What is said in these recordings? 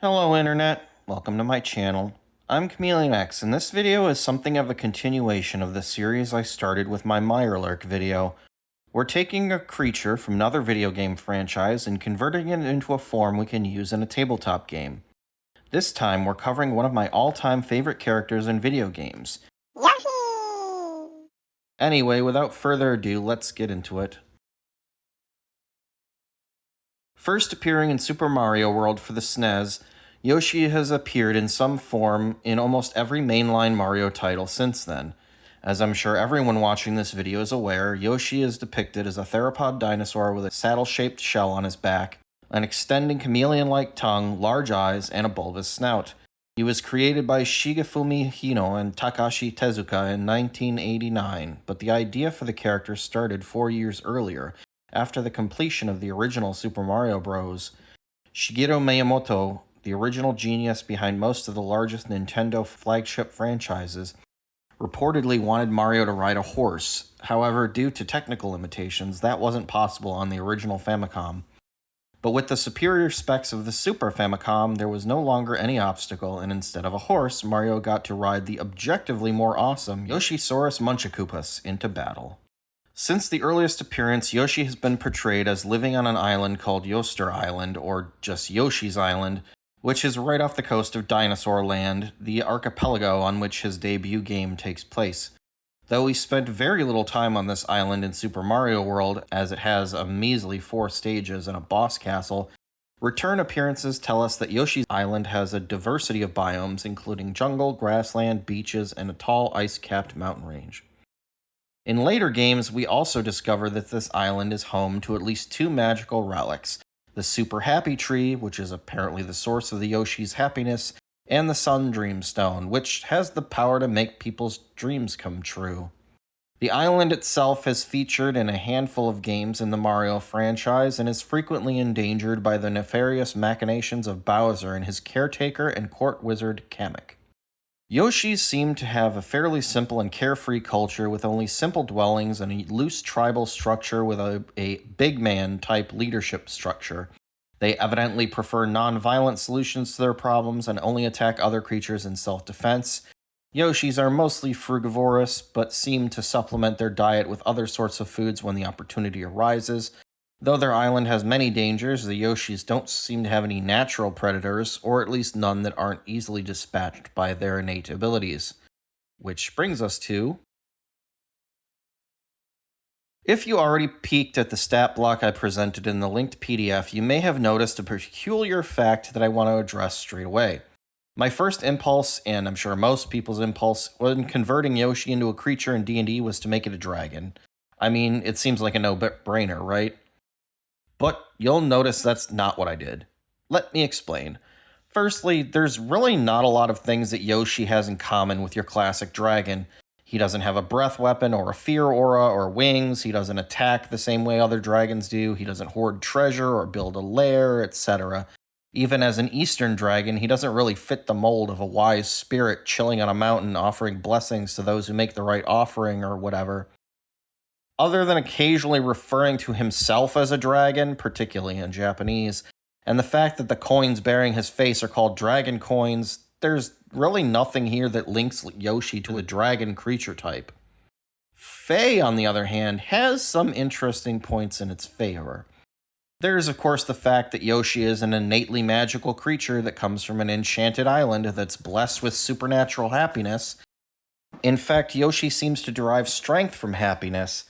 Hello Internet, welcome to my channel. I'm Villainous, and this video is something of a continuation of the series I started with my Mirelurk video. We're taking a creature from another video game franchise and converting it into a form we can use in a tabletop game. This time we're covering one of my all-time favorite characters in video games, Yoshi! Anyway, without further ado, let's get into it. First appearing in Super Mario World for the SNES, Yoshi has appeared in some form in almost every mainline Mario title since then. As I'm sure everyone watching this video is aware, Yoshi is depicted as a theropod dinosaur with a saddle-shaped shell on his back, an extending chameleon-like tongue, large eyes, and a bulbous snout. He was created by Shigefumi Hino and Takashi Tezuka in 1989, but the idea for the character started 4 years earlier, after the completion of the original Super Mario Bros. Shigeru Miyamoto, the original genius behind most of the largest Nintendo flagship franchises, reportedly wanted Mario to ride a horse. However, due to technical limitations, that wasn't possible on the original Famicom. But with the superior specs of the Super Famicom, there was no longer any obstacle, and instead of a horse, Mario got to ride the objectively more awesome Yoshisaurus Munchakoopas into battle. Since the earliest appearance, Yoshi has been portrayed as living on an island called Yoster Island, or just Yoshi's Island, which is right off the coast of Dinosaur Land, the archipelago on which his debut game takes place. Though he spent very little time on this island in Super Mario World, as it has a measly 4 stages and a boss castle, return appearances tell us that Yoshi's Island has a diversity of biomes, including jungle, grassland, beaches, and a tall ice-capped mountain range. In later games, we also discover that this island is home to at least 2 magical relics, the Super Happy Tree, which is apparently the source of the Yoshi's happiness, and the Sun Dream Stone, which has the power to make people's dreams come true. The island itself has featured in a handful of games in the Mario franchise and is frequently endangered by the nefarious machinations of Bowser and his caretaker and court wizard Kamek. Yoshis seem to have a fairly simple and carefree culture with only simple dwellings and a loose tribal structure with a big man type leadership structure. They evidently prefer non-violent solutions to their problems and only attack other creatures in self-defense. Yoshis are mostly frugivorous, but seem to supplement their diet with other sorts of foods when the opportunity arises. Though their island has many dangers, the Yoshis don't seem to have any natural predators, or at least none that aren't easily dispatched by their innate abilities. Which brings us to... If you already peeked at the stat block I presented in the linked PDF, you may have noticed a peculiar fact that I want to address straight away. My first impulse, and I'm sure most people's impulse, when converting Yoshi into a creature in D&D was to make it a dragon. I mean, it seems like a no-brainer, right? But you'll notice that's not what I did. Let me explain. Firstly, there's really not a lot of things that Yoshi has in common with your classic dragon. He doesn't have a breath weapon or a fear aura or wings, he doesn't attack the same way other dragons do, he doesn't hoard treasure or build a lair, etc. Even as an Eastern dragon, he doesn't really fit the mold of a wise spirit chilling on a mountain offering blessings to those who make the right offering or whatever. Other than occasionally referring to himself as a dragon, particularly in Japanese, and the fact that the coins bearing his face are called dragon coins, there's really nothing here that links Yoshi to a dragon creature type. Fae, on the other hand, has some interesting points in its favor. There's, of course, the fact that Yoshi is an innately magical creature that comes from an enchanted island that's blessed with supernatural happiness. In fact, Yoshi seems to derive strength from happiness,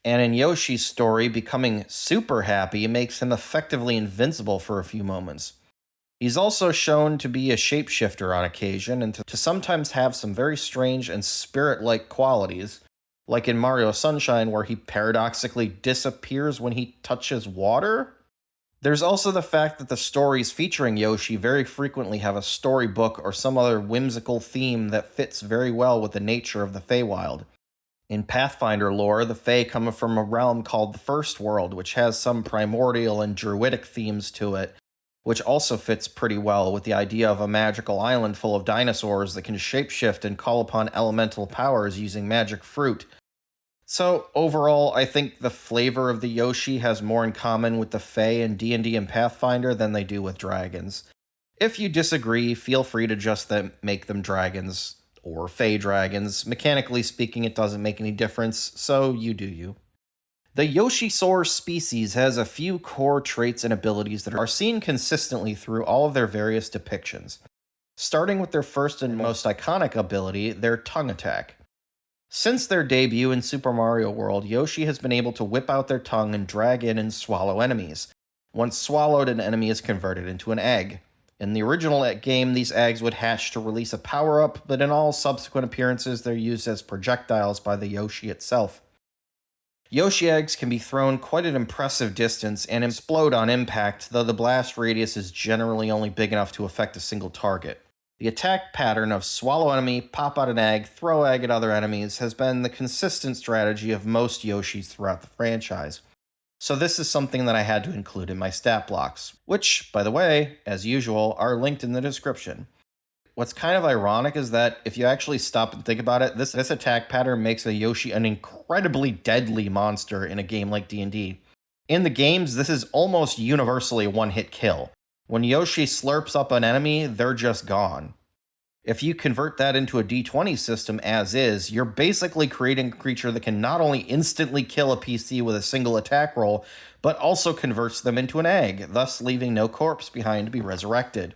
and in Yoshi's story, becoming super happy makes him effectively invincible for a few moments. He's also shown to be a shapeshifter on occasion, and to sometimes have some very strange and spirit-like qualities, like in Mario Sunshine where he paradoxically disappears when he touches water. There's also the fact that the stories featuring Yoshi very frequently have a storybook or some other whimsical theme that fits very well with the nature of the Feywild. In Pathfinder lore, the Fae come from a realm called the First World, which has some primordial and druidic themes to it, which also fits pretty well with the idea of a magical island full of dinosaurs that can shapeshift and call upon elemental powers using magic fruit. So, overall, I think the flavor of the Yoshi has more in common with the Fae in D&D and Pathfinder than they do with dragons. If you disagree, feel free to just make them dragons or fey dragons. Mechanically speaking, it doesn't make any difference, so you do you. The Yoshisaur species has a few core traits and abilities that are seen consistently through all of their various depictions. Starting with their first and most iconic ability, their tongue attack. Since their debut in Super Mario World, Yoshi has been able to whip out their tongue and drag in and swallow enemies. Once swallowed, an enemy is converted into an egg. In the original game, these eggs would hatch to release a power-up, but in all subsequent appearances, they're used as projectiles by the Yoshi itself. Yoshi eggs can be thrown quite an impressive distance and explode on impact, though the blast radius is generally only big enough to affect a single target. The attack pattern of swallow enemy, pop out an egg, throw egg at other enemies has been the consistent strategy of most Yoshis throughout the franchise. So this is something that I had to include in my stat blocks, which, by the way, as usual, are linked in the description. What's kind of ironic is that if you actually stop and think about it, this attack pattern makes a Yoshi an incredibly deadly monster in a game like D&D. In the games, this is almost universally a one-hit kill. When Yoshi slurps up an enemy, they're just gone. If you convert that into a D20 system as is, you're basically creating a creature that can not only instantly kill a PC with a single attack roll, but also converts them into an egg, thus leaving no corpse behind to be resurrected.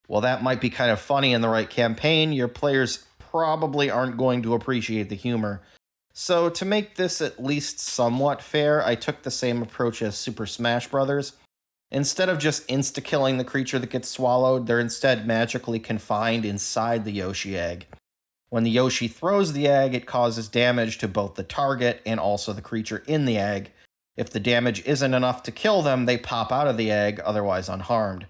While that might be kind of funny in the right campaign, your players probably aren't going to appreciate the humor. So to make this at least somewhat fair, I took the same approach as Super Smash Bros. Instead of just insta-killing the creature that gets swallowed, they're instead magically confined inside the Yoshi egg. When the Yoshi throws the egg, it causes damage to both the target and also the creature in the egg. If the damage isn't enough to kill them, they pop out of the egg, otherwise unharmed.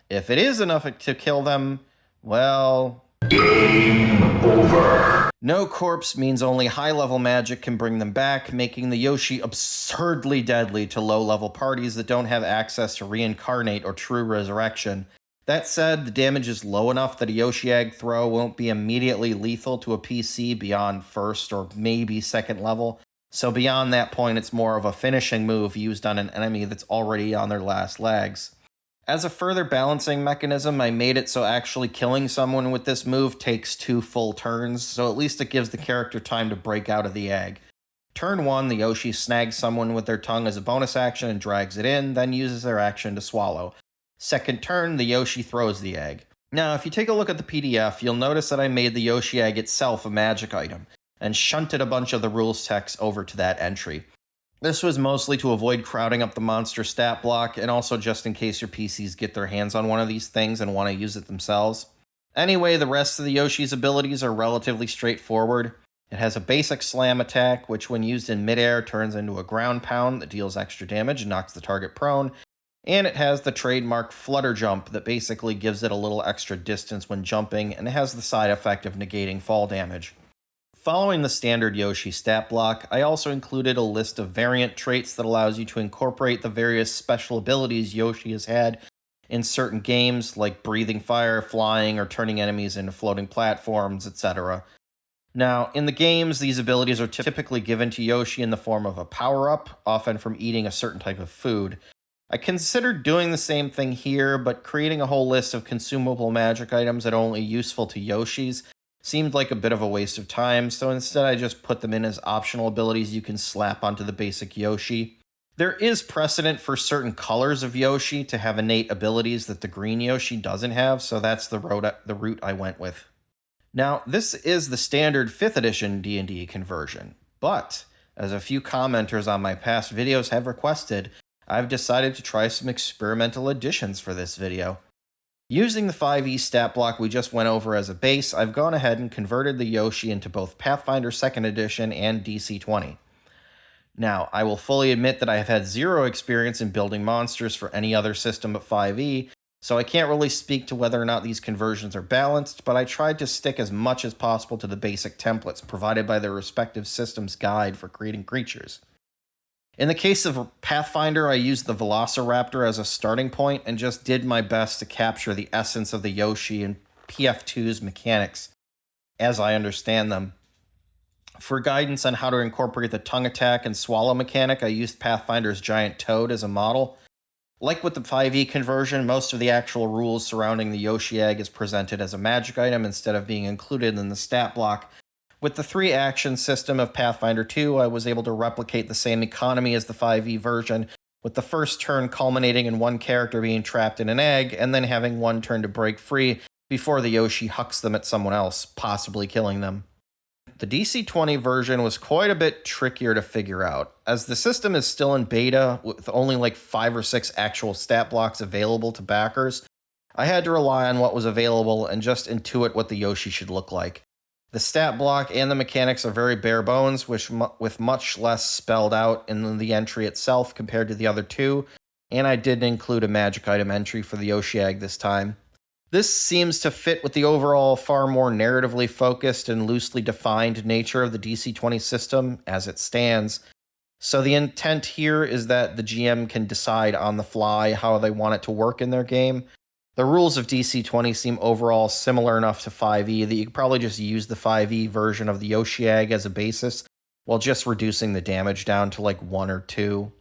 If it is enough to kill them, well... Game over. No corpse means only high-level magic can bring them back, making the Yoshi absurdly deadly to low-level parties that don't have access to reincarnate or true resurrection. That said, the damage is low enough that a Yoshi egg throw won't be immediately lethal to a PC beyond first or maybe second level, so beyond that point it's more of a finishing move used on an enemy that's already on their last legs. As a further balancing mechanism, I made it so actually killing someone with this move takes 2 full turns, so at least it gives the character time to break out of the egg. Turn 1, the Yoshi snags someone with their tongue as a bonus action and drags it in, then uses their action to swallow. Second turn, the Yoshi throws the egg. Now, if you take a look at the PDF, you'll notice that I made the Yoshi egg itself a magic item, and shunted a bunch of the rules text over to that entry. This was mostly to avoid crowding up the monster stat block, and also just in case your PCs get their hands on one of these things and want to use it themselves. Anyway, the rest of the Yoshi's abilities are relatively straightforward. It has a basic slam attack, which when used in midair turns into a ground pound that deals extra damage and knocks the target prone, and it has the trademark flutter jump that basically gives it a little extra distance when jumping, and it has the side effect of negating fall damage. Following the standard Yoshi stat block, I also included a list of variant traits that allows you to incorporate the various special abilities Yoshi has had in certain games, like breathing fire, flying, or turning enemies into floating platforms, etc. Now, in the games, these abilities are typically given to Yoshi in the form of a power-up, often from eating a certain type of food. I considered doing the same thing here, but creating a whole list of consumable magic items that are only useful to Yoshis seemed like a bit of a waste of time, so instead I just put them in as optional abilities you can slap onto the basic Yoshi. There is precedent for certain colors of Yoshi to have innate abilities that the green Yoshi doesn't have, so that's the route I went with. Now, this is the standard 5th edition D&D conversion, but as a few commenters on my past videos have requested, I've decided to try some experimental additions for this video. Using the 5e stat block we just went over as a base, I've gone ahead and converted the Yoshi into both Pathfinder 2nd Edition and DC-20. Now, I will fully admit that I have had zero experience in building monsters for any other system but 5e, so I can't really speak to whether or not these conversions are balanced, but I tried to stick as much as possible to the basic templates provided by their respective system's guide for creating creatures. In the case of Pathfinder, I used the Velociraptor as a starting point and just did my best to capture the essence of the Yoshi and PF2's mechanics, as I understand them. For guidance on how to incorporate the tongue attack and swallow mechanic, I used Pathfinder's giant toad as a model. Like with the 5e conversion, most of the actual rules surrounding the Yoshi egg is presented as a magic item instead of being included in the stat block. With the 3 action system of Pathfinder 2, I was able to replicate the same economy as the 5e version, with the first turn culminating in one character being trapped in an egg, and then having one turn to break free before the Yoshi hucks them at someone else, possibly killing them. The DC-20 version was quite a bit trickier to figure out, as the system is still in beta with only like 5 or 6 actual stat blocks available to backers. I had to rely on what was available and just intuit what the Yoshi should look like. The stat block and the mechanics are very bare bones, with much less spelled out in the entry itself compared to the other two, and I did include a magic item entry for the Yoshi egg this time. This seems to fit with the overall far more narratively focused and loosely defined nature of the DC-20 system as it stands. So the intent here is that the GM can decide on the fly how they want it to work in their game. The rules of DC-20 seem overall similar enough to 5e that you could probably just use the 5e version of the Yoshi egg as a basis, while just reducing the damage down to like 1 or 2.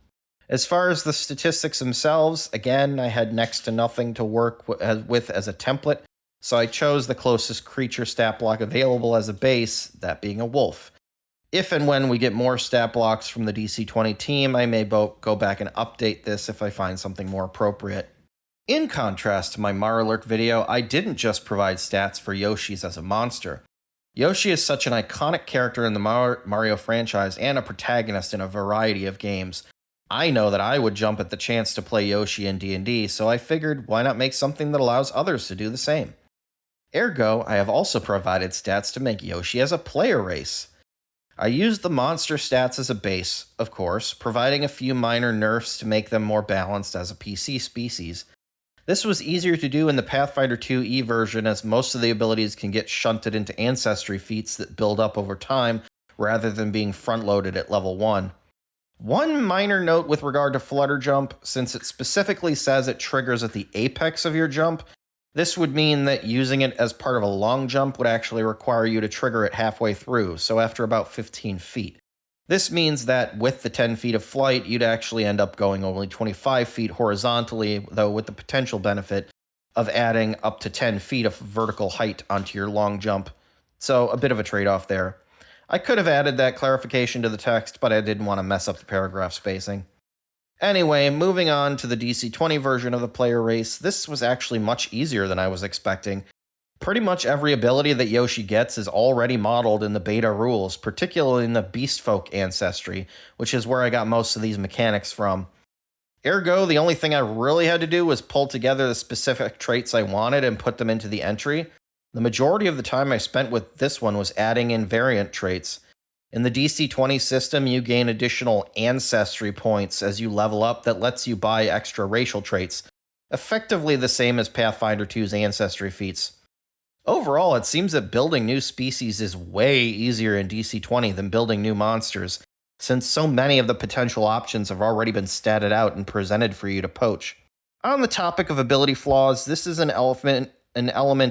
As far as the statistics themselves, again, I had next to nothing to work with as a template, so I chose the closest creature stat block available as a base, that being a wolf. If and when we get more stat blocks from the DC-20 team, I may go back and update this if I find something more appropriate. In contrast to my Marlurk video, I didn't just provide stats for Yoshis as a monster. Yoshi is such an iconic character in the Mario franchise and a protagonist in a variety of games. I know that I would jump at the chance to play Yoshi in D&D, so I figured why not make something that allows others to do the same. Ergo, I have also provided stats to make Yoshi as a player race. I used the monster stats as a base, of course, providing a few minor nerfs to make them more balanced as a PC species. This was easier to do in the Pathfinder 2e version, as most of the abilities can get shunted into ancestry feats that build up over time, rather than being front-loaded at level 1. One minor note with regard to Flutter Jump, since it specifically says it triggers at the apex of your jump, this would mean that using it as part of a long jump would actually require you to trigger it halfway through, so after about 15 feet. This means that with the 10 feet of flight, you'd actually end up going only 25 feet horizontally, though with the potential benefit of adding up to 10 feet of vertical height onto your long jump. So a bit of a trade-off there. I could have added that clarification to the text, but I didn't want to mess up the paragraph spacing. Anyway, moving on to the DC-20 version of the player race, this was actually much easier than I was expecting. Pretty much every ability that Yoshi gets is already modeled in the beta rules, particularly in the Beastfolk ancestry, which is where I got most of these mechanics from. Ergo, the only thing I really had to do was pull together the specific traits I wanted and put them into the entry. The majority of the time I spent with this one was adding in variant traits. In the DC-20 system, you gain additional ancestry points as you level up that lets you buy extra racial traits, effectively the same as Pathfinder 2's ancestry feats. Overall, it seems that building new species is way easier in DC-20 than building new monsters, since so many of the potential options have already been statted out and presented for you to poach. On the topic of ability flaws, this is an element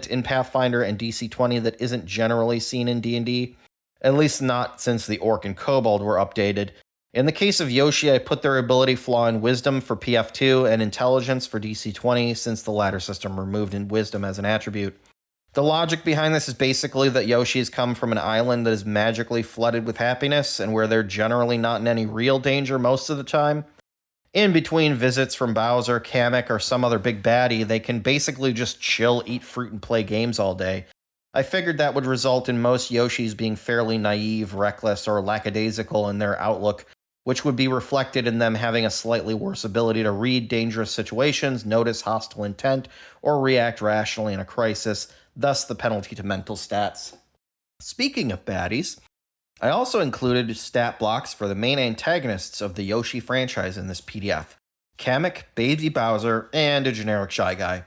in Pathfinder and DC-20 that isn't generally seen in D&D, at least not since the Orc and Kobold were updated. In the case of Yoshi, I put their ability flaw in Wisdom for PF2 and Intelligence for DC-20, since the latter system removed in Wisdom as an attribute. The logic behind this is basically that Yoshis come from an island that is magically flooded with happiness, and where they're generally not in any real danger most of the time. In between visits from Bowser, Kamek, or some other big baddie, they can basically just chill, eat fruit, and play games all day. I figured that would result in most Yoshis being fairly naive, reckless, or lackadaisical in their outlook, which would be reflected in them having a slightly worse ability to read dangerous situations, notice hostile intent, or react rationally in a crisis, thus the penalty to mental stats. Speaking of baddies, I also included stat blocks for the main antagonists of the Yoshi franchise in this PDF: Kamek, Baby Bowser, and a generic Shyguy.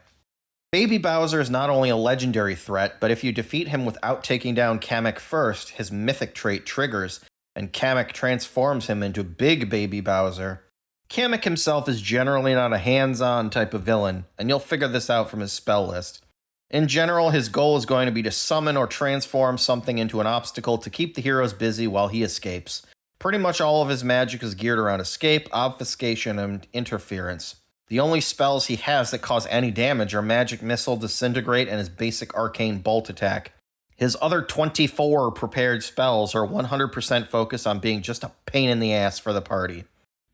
Baby Bowser is not only a legendary threat, but if you defeat him without taking down Kamek first, his mythic trait triggers, and Kamek transforms him into Big Baby Bowser. Kamek himself is generally not a hands-on type of villain, and you'll figure this out from his spell list. In general, his goal is going to be to summon or transform something into an obstacle to keep the heroes busy while he escapes. Pretty much all of his magic is geared around escape, obfuscation, and interference. The only spells he has that cause any damage are Magic Missile, Disintegrate, and his basic Arcane Bolt attack. His other 24 prepared spells are 100% focused on being just a pain in the ass for the party.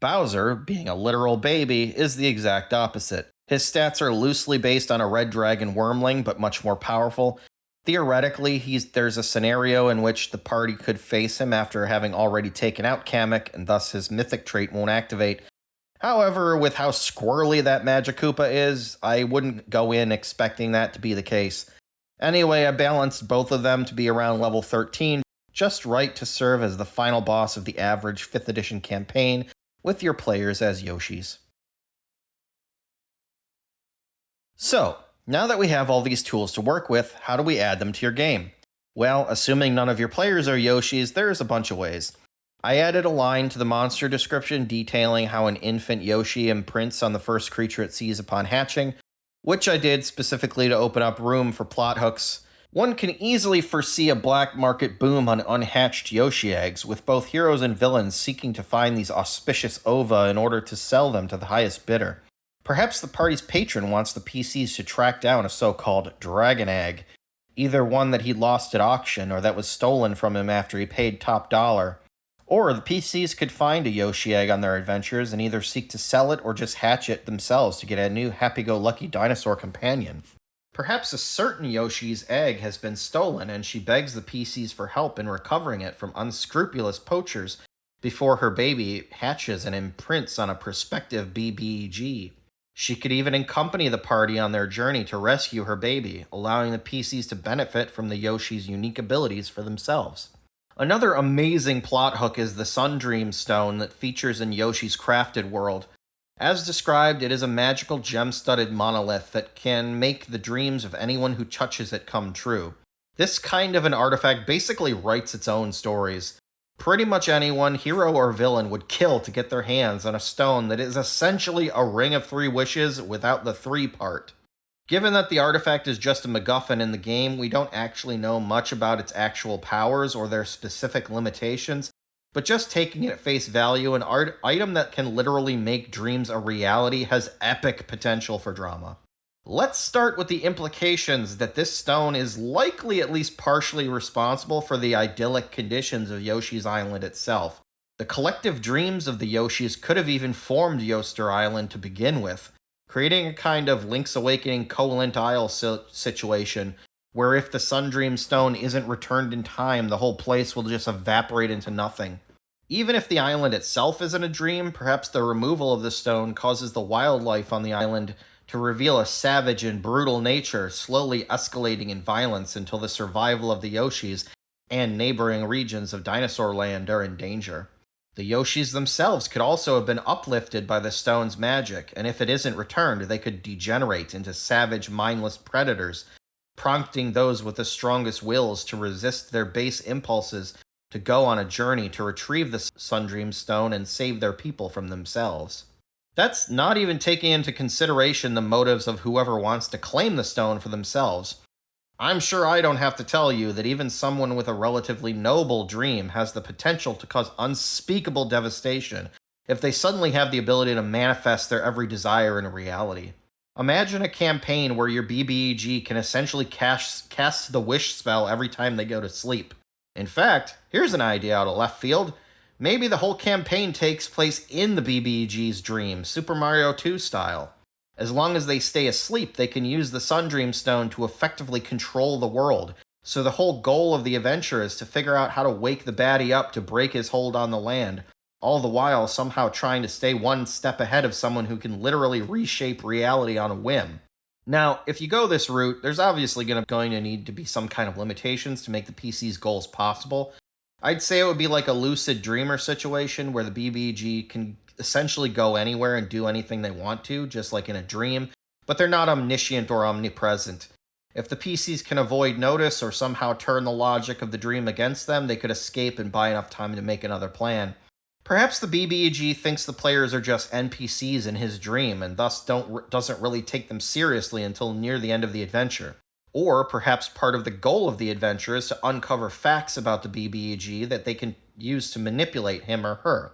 Bowser, being a literal baby, is the exact opposite. His stats are loosely based on a Red Dragon Wormling, but much more powerful. Theoretically, there's a scenario in which the party could face him after having already taken out Kamek, and thus his mythic trait won't activate. However, with how squirrely that Magic Koopa is, I wouldn't go in expecting that to be the case. Anyway, I balanced both of them to be around level 13, just right to serve as the final boss of the average 5th edition campaign, with your players as Yoshis. So, now that we have all these tools to work with, how do we add them to your game? Well, assuming none of your players are Yoshis, there's a bunch of ways. I added a line to the monster description detailing how an infant Yoshi imprints on the first creature it sees upon hatching, which I did specifically to open up room for plot hooks. One can easily foresee a black market boom on unhatched Yoshi eggs, with both heroes and villains seeking to find these auspicious ova in order to sell them to the highest bidder. Perhaps the party's patron wants the PCs to track down a so-called dragon egg, either one that he lost at auction or that was stolen from him after he paid top dollar. Or the PCs could find a Yoshi egg on their adventures and either seek to sell it or just hatch it themselves to get a new happy-go-lucky dinosaur companion. Perhaps a certain Yoshi's egg has been stolen and she begs the PCs for help in recovering it from unscrupulous poachers before her baby hatches and imprints on a prospective BBEG. She could even accompany the party on their journey to rescue her baby, allowing the PCs to benefit from the Yoshi's unique abilities for themselves. Another amazing plot hook is the Sundream Stone that features in Yoshi's Crafted World. As described, it is a magical gem-studded monolith that can make the dreams of anyone who touches it come true. This kind of an artifact basically writes its own stories. Pretty much anyone, hero or villain, would kill to get their hands on a stone that is essentially a Ring of 3 Wishes without the 3 part. Given that the artifact is just a MacGuffin in the game, we don't actually know much about its actual powers or their specific limitations, but just taking it at face value, an item that can literally make dreams a reality has epic potential for drama. Let's start with the implications that this stone is likely at least partially responsible for the idyllic conditions of Yoshi's Island itself. The collective dreams of the Yoshis could have even formed Yoster Island to begin with, creating a kind of Link's Awakening Covalent Isle situation, where if the Sundream Stone isn't returned in time, the whole place will just evaporate into nothing. Even if the island itself isn't a dream, perhaps the removal of the stone causes the wildlife on the island to reveal a savage and brutal nature, slowly escalating in violence until the survival of the Yoshis and neighboring regions of Dinosaur Land are in danger. The Yoshis themselves could also have been uplifted by the stone's magic, and if it isn't returned, they could degenerate into savage, mindless predators, prompting those with the strongest wills to resist their base impulses to go on a journey to retrieve the Sundream Stone and save their people from themselves. That's not even taking into consideration the motives of whoever wants to claim the stone for themselves. I'm sure I don't have to tell you that even someone with a relatively noble dream has the potential to cause unspeakable devastation if they suddenly have the ability to manifest their every desire into reality. Imagine a campaign where your BBEG can essentially cast the wish spell every time they go to sleep. In fact, here's an idea out of left field. Maybe the whole campaign takes place in the BBEG's dream, Super Mario 2 style. As long as they stay asleep, they can use the Sundream Stone to effectively control the world. So the whole goal of the adventure is to figure out how to wake the baddie up to break his hold on the land, all the while somehow trying to stay one step ahead of someone who can literally reshape reality on a whim. Now, if you go this route, there's obviously going to need to be some kind of limitations to make the PC's goals possible. I'd say it would be like a lucid dreamer situation where the BBG can essentially go anywhere and do anything they want to, just like in a dream, but they're not omniscient or omnipresent. If the PCs can avoid notice or somehow turn the logic of the dream against them, they could escape and buy enough time to make another plan. Perhaps the BBEG thinks the players are just NPCs in his dream and thus doesn't really take them seriously until near the end of the adventure. Or perhaps part of the goal of the adventure is to uncover facts about the BBEG that they can use to manipulate him or her.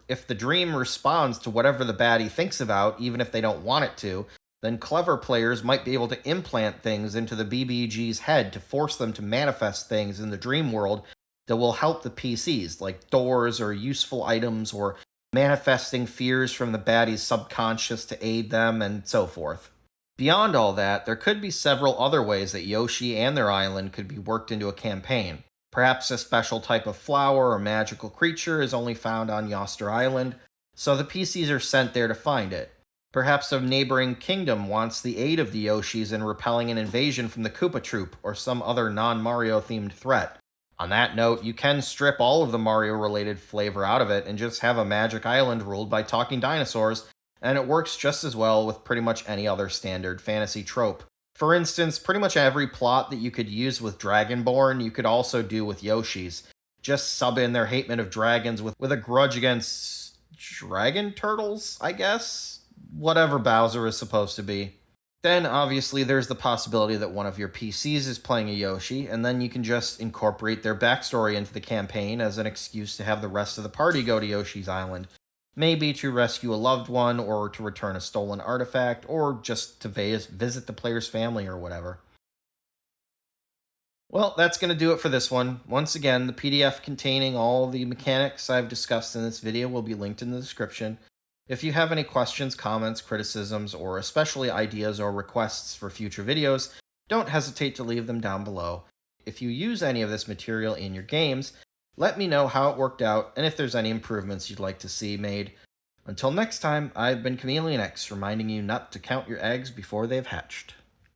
if the dream responds to whatever the baddie thinks about, even if they don't want it to, then clever players might be able to implant things into the BBG's head to force them to manifest things in the dream world that will help the PCs, like doors or useful items or manifesting fears from the baddie's subconscious to aid them, and so forth. Beyond all that, there could be several other ways that Yoshi and their island could be worked into a campaign. Perhaps a special type of flower or magical creature is only found on Yoster Island, so the PCs are sent there to find it. Perhaps a neighboring kingdom wants the aid of the Yoshis in repelling an invasion from the Koopa Troop or some other non-Mario themed threat. On that note, you can strip all of the Mario-related flavor out of it and just have a magic island ruled by talking dinosaurs, and it works just as well with pretty much any other standard fantasy trope. For instance, pretty much every plot that you could use with Dragonborn, you could also do with Yoshis. Just sub in their hatement of dragons with a grudge against dragon turtles, I guess? Whatever Bowser is supposed to be. Then, obviously, there's the possibility that one of your PCs is playing a Yoshi, and then you can just incorporate their backstory into the campaign as an excuse to have the rest of the party go to Yoshi's Island. Maybe to rescue a loved one, or to return a stolen artifact, or just to visit the player's family or whatever. Well, that's going to do it for this one. Once again, the PDF containing all the mechanics I've discussed in this video will be linked in the description. If you have any questions, comments, criticisms, or especially ideas or requests for future videos, don't hesitate to leave them down below. If you use any of this material in your games, let me know how it worked out and if there's any improvements you'd like to see made. Until next time, I've been ChameleonX, reminding you not to count your eggs before they've hatched.